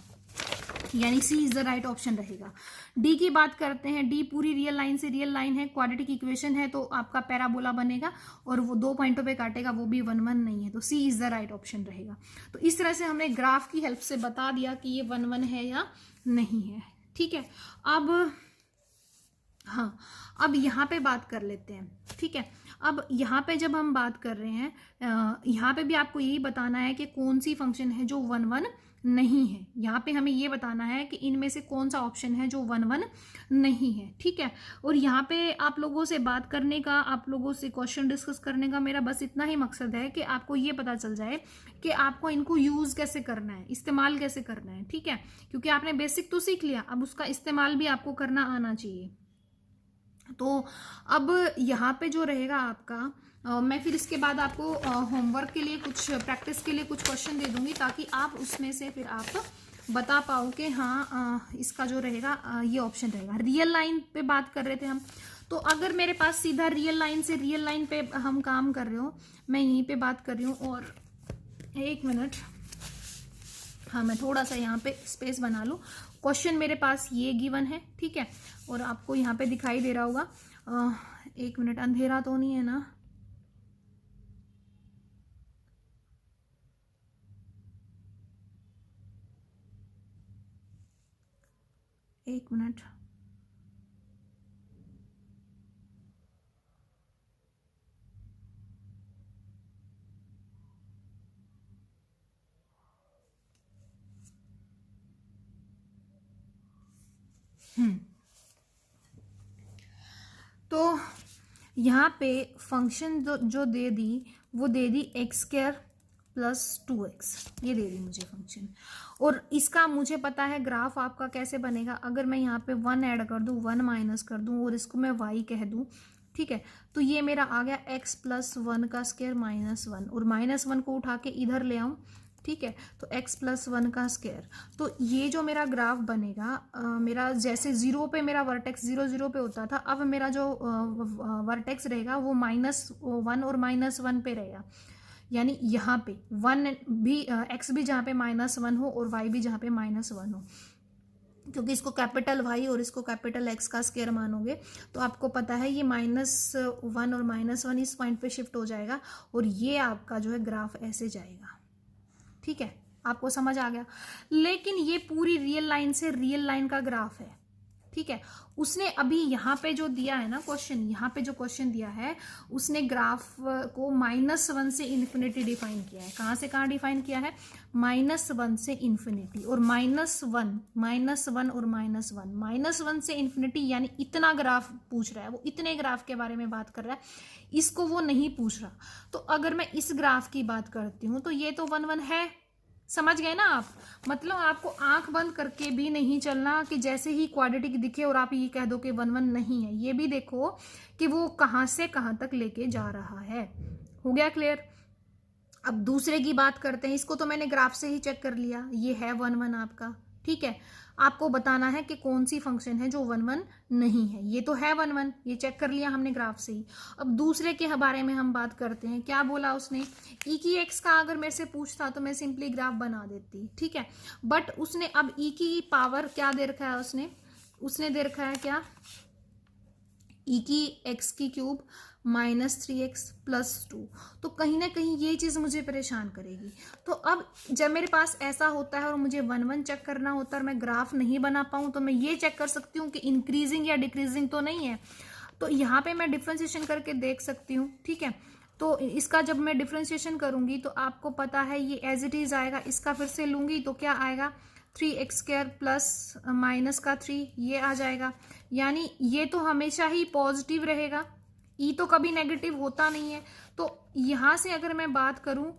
यानी सी इज द राइट ऑप्शन रहेगा। डी की बात करते हैं। डी पूरी रियल लाइन से रियल लाइन है, क्वाड्रेटिक इक्वेशन है, तो आपका पैराबोला बनेगा और वो 2 पॉइंटों पे काटेगा, वो भी 1 1 नहीं है, तो सी इज द राइट ऑप्शन रहेगा। तो इस तरह से हमने ग्राफ की हेल्प से बता दिया कि ये 1 1 है या नहीं है। ठीक है, अब हाँ, अब यहाँ पे बात कर लेते हैं। ठीक है, अब यहाँ पे जब हम बात कर रहे हैं, यहाँ पे भी आपको यही बताना है कि कौन सी फंक्शन है जो 1 1 नहीं है। यहाँ पे हमें ये बताना है कि इनमें से कौन सा ऑप्शन है जो 1 1 नहीं है। ठीक है, और यहाँ पे आप लोगों से बात करने का, आप लोगों से क्वेश्चन डिस्कस करने का मेरा बस इतना ही मकसद है कि आपको ये पता चल जाए कि आपको इनको यूज़ कैसे करना है, इस्तेमाल कैसे करना है। ठीक है, क्योंकि आपने बेसिक तो सीख लिया, अब उसका इस्तेमाल भी आपको करना आना चाहिए। तो अब यहाँ पे जो रहेगा आपका, मैं फिर इसके बाद आपको होमवर्क के लिए कुछ, प्रैक्टिस के लिए कुछ क्वेश्चन दे दूंगी, ताकि आप उसमें से फिर आप बता पाओ कि हाँ इसका जो रहेगा ये ऑप्शन रहेगा। रियल लाइन पे बात कर रहे थे हम, तो अगर मेरे पास सीधा रियल लाइन से रियल लाइन पे हम काम कर रहे हो, मैं यहीं पे बात कर रही हूँ, और 1 मिनट, हाँ मैं थोड़ा सा यहाँ पे स्पेस बना लूँ। क्वेश्चन मेरे पास ये गिवन है, ठीक है, और आपको यहाँ पे दिखाई दे रहा होगा। 1 मिनट, अंधेरा तो नहीं है ना? एक मिनट, तो यहाँ पे फंक्शन जो दे दी, वो दे दी x² + 2x, ये दे दी मुझे फंक्शन, और इसका मुझे पता है ग्राफ आपका कैसे बनेगा। अगर मैं यहाँ पे 1 ऐड कर दूँ, 1 माइनस कर दूँ, और इसको मैं y कह दूँ, ठीक है, तो ये मेरा आ गया x + 1 का स्क्वायर -1, और -1 को उठा के इधर ले आऊँ, ठीक है, तो x + 1 का स्क्वायर। तो ये जो मेरा ग्राफ बनेगा, मेरा जैसे 0 पे मेरा वर्टेक्स 0 0 पे होता था, अब मेरा जो वर्टेक्स रहेगा वो -1 और -1 पे रहेगा, यानी यहाँ पे 1 भी, x भी जहाँ पे -1 हो और y भी जहाँ पे -1 हो, क्योंकि इसको कैपिटल Y और इसको कैपिटल X का स्क्वायर मानोगे, तो आपको पता है ये -1 और -1 इस पॉइंट पे शिफ्ट हो जाएगा, और ये आपका जो है ग्राफ ऐसे जाएगा। ठीक है, आपको समझ आ गया? लेकिन ये पूरी रियल लाइन से रियल लाइन का ग्राफ है। ठीक है, उसने अभी यहाँ पे जो दिया है ना क्वेश्चन, यहाँ पे जो क्वेश्चन दिया है, उसने ग्राफ को -1 से इन्फिनिटी डिफाइन किया है। कहाँ से कहाँ डिफाइन किया है? -1 से इन्फिनिटी, और -1 और -1 से इन्फिनिटी, यानी इतना ग्राफ पूछ रहा है, वो इतने ग्राफ के बारे में बात कर रहा है, इसको वो नहीं पूछ रहा। तो अगर मैं इस ग्राफ की बात करती हूँ तो ये तो 1 1 है, समझ गए ना आप? मतलब आपको आंख बंद करके भी नहीं चलना कि जैसे ही क्वाड्रेटिक दिखे और आप ये कह दो कि 1 1 नहीं है। ये भी देखो कि वो कहाँ से कहाँ तक लेके जा रहा है। हो गया क्लियर? अब दूसरे की बात करते हैं। इसको तो मैंने ग्राफ से ही चेक कर लिया, ये है 1 1 आपका, ठीक है। आपको बताना है कि कौन सी फंक्शन है जो 1 1 नहीं है। ये तो है 1 1, ये चेक कर लिया हमने ग्राफ से ही। अब दूसरे के बारे में हम बात करते हैं। क्या बोला उसने? ई की एक्स का अगर मेरे से पूछता तो मैं सिंपली ग्राफ बना देती, ठीक है। बट उसने अब ई की पावर क्या दे रखा है? उसने दे रखा है क्या? ई की एक्स की क्यूब -3x + 2। तो कहीं ना कहीं ये चीज़ मुझे परेशान करेगी। तो अब जब मेरे पास ऐसा होता है और मुझे 1 1 चेक करना होता है और मैं ग्राफ नहीं बना पाऊँ, तो मैं ये चेक कर सकती हूँ कि इंक्रीजिंग या डिक्रीजिंग तो नहीं है। तो यहाँ पे मैं डिफ्रेंशिएशन करके देख सकती हूँ, ठीक है। तो इसका जब मैं डिफ्रेंशिएशन करूँगी तो आपको पता है ये एज इट इज़ आएगा। इसका फिर से लूँगी तो क्या आएगा? 3x² प्लस माइनस का 3, ये आ जाएगा। यानी ये तो हमेशा ही पॉजिटिव रहेगा, ई तो कभी नेगेटिव होता नहीं है। तो यहाँ से अगर मैं बात करूँ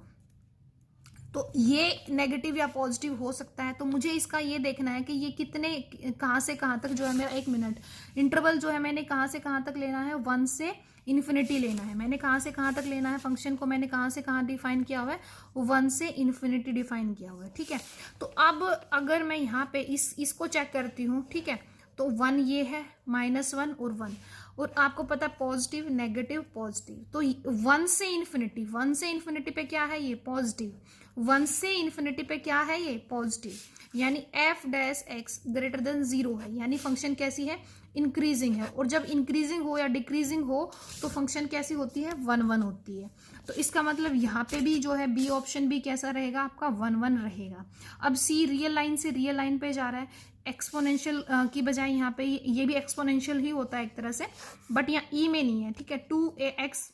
तो ये नेगेटिव या पॉजिटिव हो सकता है। तो मुझे इसका ये देखना है कि ये कितने, कहाँ से कहाँ तक जो है मेरा, 1 मिनट, इंटरवल जो है मैंने कहाँ से कहाँ तक लेना है? 1 से इन्फिनिटी लेना है। मैंने कहाँ से कहाँ तक लेना है? फंक्शन को मैंने कहाँ से कहाँ डिफाइन किया हुआ है? 1 से इन्फिनिटी डिफाइन किया हुआ है, ठीक है। तो अब अगर मैं यहाँ पे इसको चेक करती हूँ, ठीक है, तो 1 ये है, -1 और 1, और आपको पता है पॉजिटिव नेगेटिव पॉजिटिव। तो 1 से इन्फिनिटी पे क्या है? ये पॉजिटिव। 1 से इन्फिनिटी पे क्या है? ये पॉजिटिव। यानी f(x) > 0 है। यानी फंक्शन कैसी है? इंक्रीजिंग है। और जब इंक्रीजिंग हो या डिक्रीजिंग हो तो फंक्शन कैसी होती है? 1 1 होती है। तो इसका मतलब यहाँ पे भी जो है बी ऑप्शन भी कैसा रहेगा आपका? 1 1 रहेगा। अब सी रियल लाइन से रियल लाइन पे जा रहा है। एक्सपोनेंशियल की बजाय यहाँ पे ये भी एक्सपोनेंशियल ही होता है एक तरह से, बट यहाँ ई में नहीं है, ठीक है। 2ax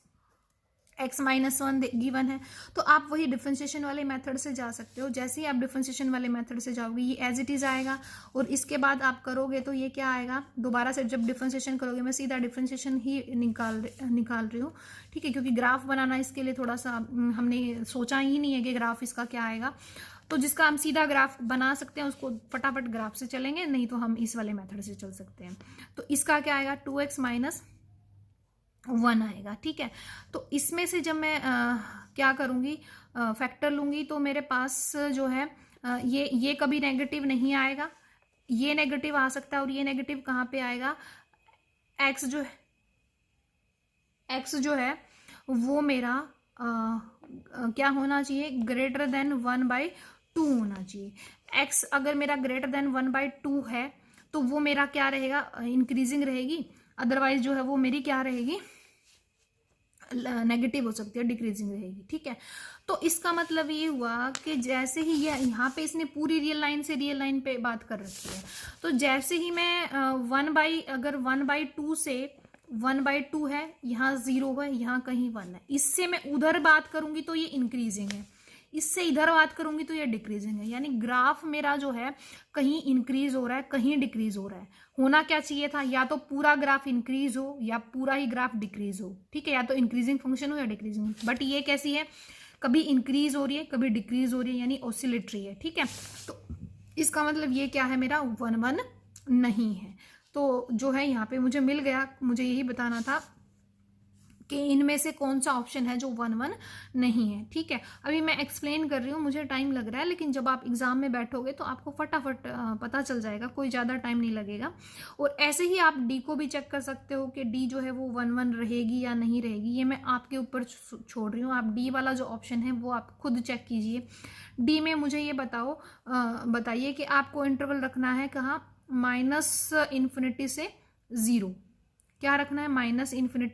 x-1 गिवन है। तो आप वही डिफरेंशिएशन वाले मेथड से जा सकते हो। जैसे ही आप डिफरेंशिएशन वाले मेथड से जाओगे ये एज इट इज आएगा, और इसके बाद आप करोगे तो ये क्या आएगा? दोबारा से जब डिफरेंशिएशन करोगे, मैं सीधा डिफरेंशिएशन ही निकाल रही हूँ, ठीक है, क्योंकि ग्राफ बनाना इसके लिए थोड़ा सा हमने सोचा ही नहीं है कि ग्राफ इसका क्या आएगा। तो जिसका हम सीधा ग्राफ बना सकते हैं उसको फटाफट ग्राफ से चलेंगे, नहीं तो हम इस वाले मेथड से चल सकते हैं। तो इसका क्या आएगा? 2x - 1 आएगा, ठीक है। तो इसमें से जब मैं क्या करूँगी? फैक्टर लूँगी तो मेरे पास जो है ये कभी नेगेटिव नहीं आएगा, ये नेगेटिव आ सकता है। और ये नेगेटिव कहाँ पे आएगा? x जो है वो मेरा क्या होना चाहिए? > 1/2 होना चाहिए। x अगर मेरा > 1/2 है तो वो मेरा क्या रहेगा? इंक्रीजिंग रहेगी। अदरवाइज जो है वो मेरी क्या रहेगी? नेगेटिव हो सकती है, डिक्रीजिंग रहेगी, ठीक है। तो इसका मतलब ये हुआ कि जैसे ही ये यहाँ पे इसने पूरी रियल लाइन से रियल लाइन पे बात कर रखी है, तो जैसे ही मैं अगर 1/2 से 1/2 है, यहाँ 0 है, यहाँ कहीं 1 है, इससे मैं उधर बात करूंगी तो ये इंक्रीजिंग है, इससे इधर बात करूंगी तो ये डिक्रीजिंग है। यानी ग्राफ मेरा जो है कहीं इंक्रीज हो रहा है, कहीं डिक्रीज हो रहा है। होना क्या चाहिए था? या तो पूरा ग्राफ इंक्रीज हो या पूरा ही ग्राफ डिक्रीज हो, ठीक है, या तो इंक्रीजिंग फंक्शन हो या डिक्रीजिंग। बट ये कैसी है? कभी इंक्रीज हो रही है, कभी डिक्रीज हो रही है, यानी ऑसिलेटरी है, ठीक है। तो इसका मतलब ये क्या है? मेरा 1 1 नहीं है। तो जो है यहाँ पे मुझे मिल गया। मुझे यही बताना था कि इनमें से कौन सा ऑप्शन है जो 1 1 नहीं है, ठीक है। अभी मैं एक्सप्लेन कर रही हूँ, मुझे टाइम लग रहा है, लेकिन जब आप एग्जाम में बैठोगे तो आपको फटाफट पता चल जाएगा, कोई ज़्यादा टाइम नहीं लगेगा। और ऐसे ही आप डी को भी चेक कर सकते हो कि डी जो है वो 1 1 रहेगी या नहीं रहेगी। ये मैं आपके ऊपर छोड़ रही हूँ। आप डी वाला जो ऑप्शन है वो आप खुद चेक कीजिए। डी में मुझे ये बताइए कि आपको इंटरवल रखना है कहाँ? -∞ से 0। क्या रखना है? -∞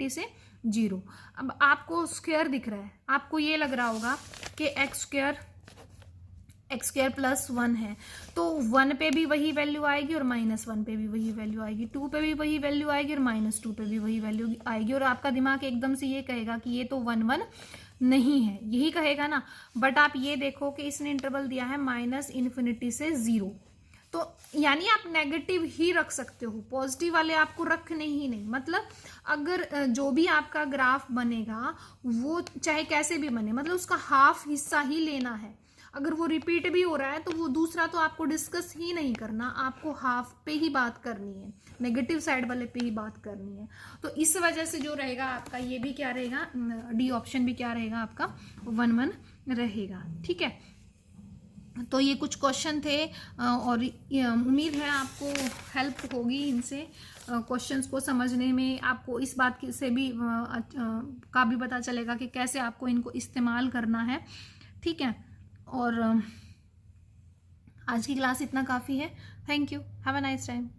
से 0। अब आपको स्क्वायर दिख रहा है, आपको ये लग रहा होगा कि x² + 1 है, तो 1 पे भी वही वैल्यू आएगी और -1 पे भी वही वैल्यू आएगी, 2 पे भी वही वैल्यू आएगी और -2 पे भी वही वैल्यू आएगी। और आपका दिमाग एकदम से ये कहेगा कि ये तो 1 1 नहीं है, यही कहेगा ना। बट आप ये देखो कि इसने इंटरवल दिया है -∞ से 0, तो यानी आप नेगेटिव ही रख सकते हो, पॉजिटिव वाले आपको रखने ही नहीं। मतलब अगर जो भी आपका ग्राफ बनेगा वो चाहे कैसे भी बने, मतलब उसका हाफ हिस्सा ही लेना है। अगर वो रिपीट भी हो रहा है तो वो दूसरा तो आपको डिस्कस ही नहीं करना, आपको हाफ पे ही बात करनी है, नेगेटिव साइड वाले पे ही बात करनी है। तो इस वजह से जो रहेगा आपका ये भी क्या रहेगा, डी ऑप्शन भी क्या रहेगा आपका 1-1 रहेगा। ठीक है, तो ये कुछ क्वेश्चन थे और उम्मीद है आपको हेल्प होगी इनसे, क्वेश्चंस को समझने में। आपको इस बात से भी का भी पता चलेगा कि कैसे आपको इनको इस्तेमाल करना है। ठीक है, और आज की क्लास इतना काफ़ी है। Thank you, have a nice time.